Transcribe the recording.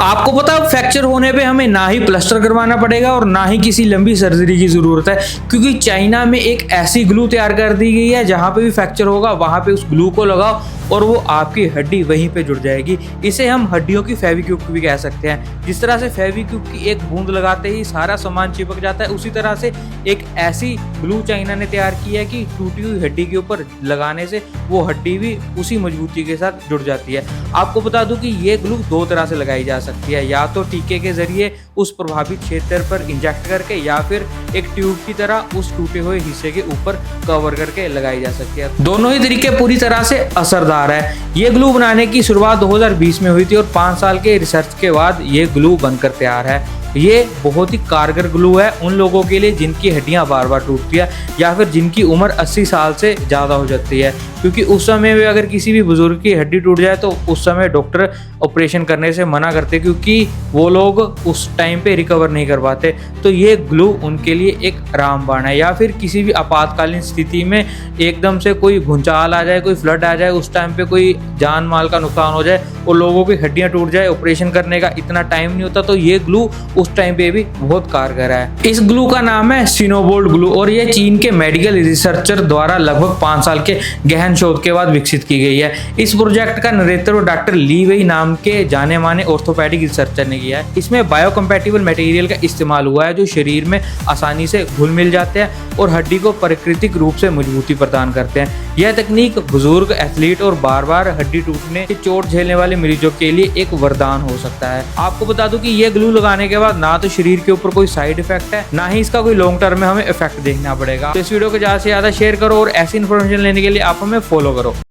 आपको पता है फ्रैक्चर होने पे हमें ना ही प्लास्टर करवाना पड़ेगा और ना ही किसी लंबी सर्जरी की जरूरत है, क्योंकि चाइना में एक ऐसी ग्लू तैयार कर दी गई है जहां पे भी फ्रैक्चर होगा वहां पे उस ग्लू को लगाओ और वो आपकी हड्डी वहीं पे जुड़ जाएगी। इसे हम हड्डियों की फेविक्विक भी कह सकते हैं। जिस तरह से फेविक्विक की एक बूंद लगाते ही सारा सामान चिपक जाता है, उसी तरह से एक ऐसी ग्लू चाइना ने तैयार की है कि टूटी हुई हड्डी के ऊपर लगाने से वो हड्डी भी उसी मजबूती के साथ जुड़ जाती है। आपको बता दूं कि ये ग्लू दो तरह से लगाई जा सकती है, या तो टीके के जरिए उस प्रभावित क्षेत्र पर इंजेक्ट करके, या फिर एक ट्यूब की तरह उस टूटे हुए हिस्से के ऊपर कवर करके लगाई जा सकती है। दोनों ही तरीके पूरी तरह से असरदार है। ये ग्लू बनाने की शुरुआत 2020 में हुई थी और 5 साल के रिसर्च के बाद ये ग्लू बनकर तैयार है। ये बहुत ही कारगर ग्लू है उन लोगों के लिए जिनकी हड्डियां बार बार टूटती है या फिर जिनकी उम्र 80 साल से ज़्यादा हो जाती है, क्योंकि उस समय में अगर किसी भी बुजुर्ग की हड्डी टूट जाए तो उस समय डॉक्टर ऑपरेशन करने से मना करते, क्योंकि वो लोग उस टाइम पे रिकवर नहीं कर पाते। तो ये ग्लू उनके लिए एक रामबाण है। या फिर किसी भी आपातकालीन स्थिति में एकदम से कोई भूचाल आ जाए, कोई फ्लड आ जाए, उस टाइम पे कोई जान माल का नुकसान हो जाए और लोगों की हड्डियां टूट जाए, ऑपरेशन करने का इतना टाइम नहीं होता, तो ये ग्लू उस टाइम पे भी बहुत कारगर है। इस ग्लू का नाम है सिनोबोल्ट ग्लू और ये चीन के मेडिकल रिसर्चर द्वारा लगभग 5 साल के गहन शोध के बाद विकसित की गई है। इस प्रोजेक्ट का नेतृत्व डॉक्टर ली वेई नाम के जाने माने ऑर्थोपेडिक रिसर्चर ने किया है। इसमें बायोकम्पैटिबल मटेरियल का इस्तेमाल हुआ है जो शरीर में आसानी से घुल मिल जाते हैं और हड्डी को प्राकृतिक रूप से मजबूती प्रदान करते हैं। यह तकनीक बुजुर्ग, एथलीट और बार बार हड्डी टूटने की चोट झेलने वाले मरीजों के लिए एक वरदान हो सकता है। आपको बता दूं कि यह ग्लू लगाने के बाद ना तो शरीर के ऊपर कोई साइड इफेक्ट है, ना ही इसका कोई लॉन्ग टर्म में हमें इफेक्ट देखना पड़ेगा। तो इस वीडियो को ज्यादा से ज्यादा शेयर करो और ऐसी इन्फॉर्मेशन लेने के लिए आप हमें फॉलो करो।